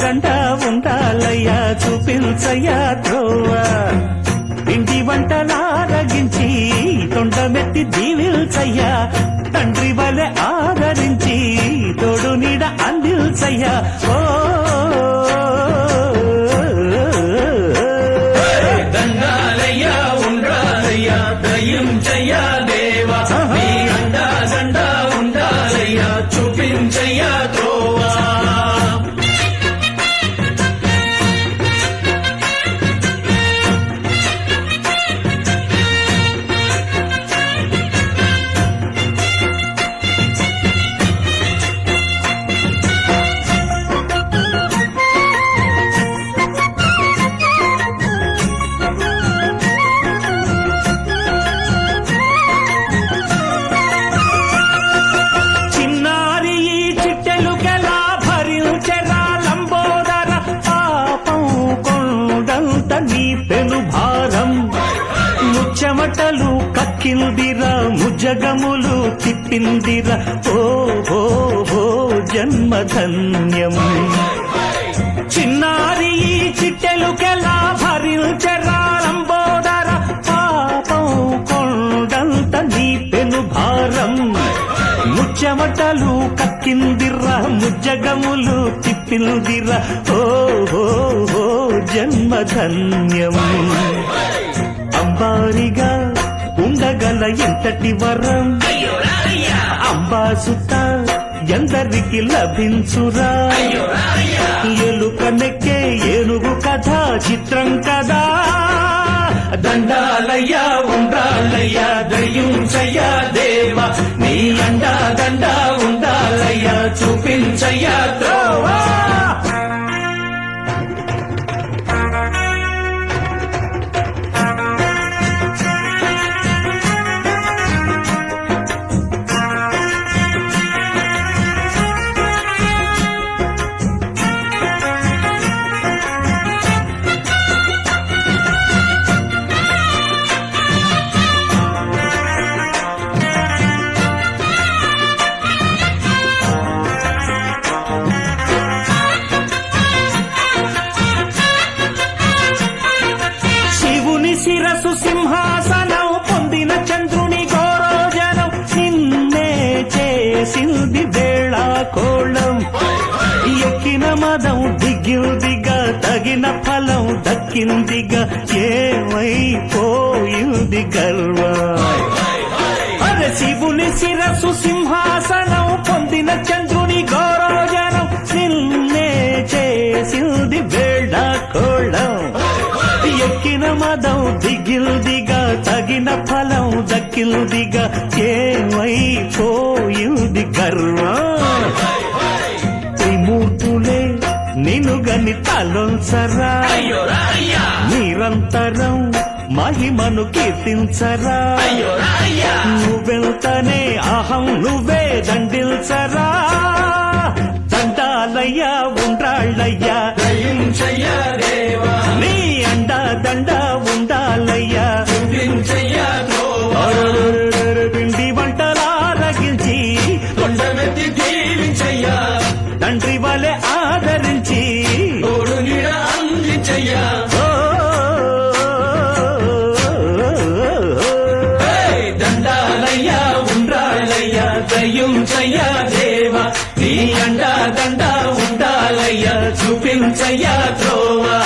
దండ ఉండాలయ్యా చూపించయ్యా త్రోవా ఇంటి వంటలారగించి తొండమెత్తి దీవిల్చయ్యా తండ్రి వలె ఆదరించి తోడు నీడ అందిల్చయ్యా ఓ దండాలయ్యా ఉండాలయ్యా దయించయ్యా దేవా నీ అండా దండ ఉండాలయ్యా చూపించయ్యా త్రోవా చెమటలు కక్కిందిరా ముజగములు తిప్పిందిరా ఓ ఓ ఓ జన్మధన్యం చిన్నారి ఈ చిట్టెలుకెలా భరించరా లంబోదర పాపం కొండంత నీ పెను భారం ముచ్చమటలు కక్కిందిరా ముజ్జగములు తిప్పిందిరా ఓ ఓ ఓ జన్మధన్యం అంబారిగా ఉండగల ఎంతటి వరం అంబాసుత ఎందరికి లభించురా ఎలుక నెక్కే ఏనుగు కథ చిత్రం కదా దండాలయ్యా ఉండాలయ్యా దయించయ్యా దేవా నీ అండా దండ ఉండాలయ్యా చూపించయ్యా త్రోవా శిరసు సింహాసనం పొందిన చంద్రుని గౌరోజనం నిన్నే చేసింది వేళా కోళం ఎక్కిన మదం దిగ్గిందిగా తగిన ఫలం దక్కిందిగా ఏమైపోయింది గర్వం అరే శివుని శిరసు సింహాసనం పొందిన చంద్రుని గౌరోజనం నిన్నే చేసింది వేళా కోళం ఎక్కిన మదం దిగిల్దిగా తగిన ఫలం దక్కిల్దిగా ఏమైపోయింది గర్వం త్రిమూర్తులే నిన్నుగని తలొంచరా నిరంతరం మహిమను కీర్తించరా నువ్వెంతనే అహం నువ్వే దండిల్చరా దండాలయ్యా ఉండాళ్ళయ్యా దయించయ్యా దేవా నీ అండా దండ ఉండాలయ్యా చూపించయ్యా త్రోవా పిండి వంటలారగించి తొండమెత్తి దీవించయ్యా తండ్రి వలె ఆదరించి తోడు నీడ అందించయ్యా దండాలయ్యా ఉండాలయ్యా దయించయ్యా దేవా నీ అండా దండ ఉండాలయ్యా చూపించయ్యా త్రోవా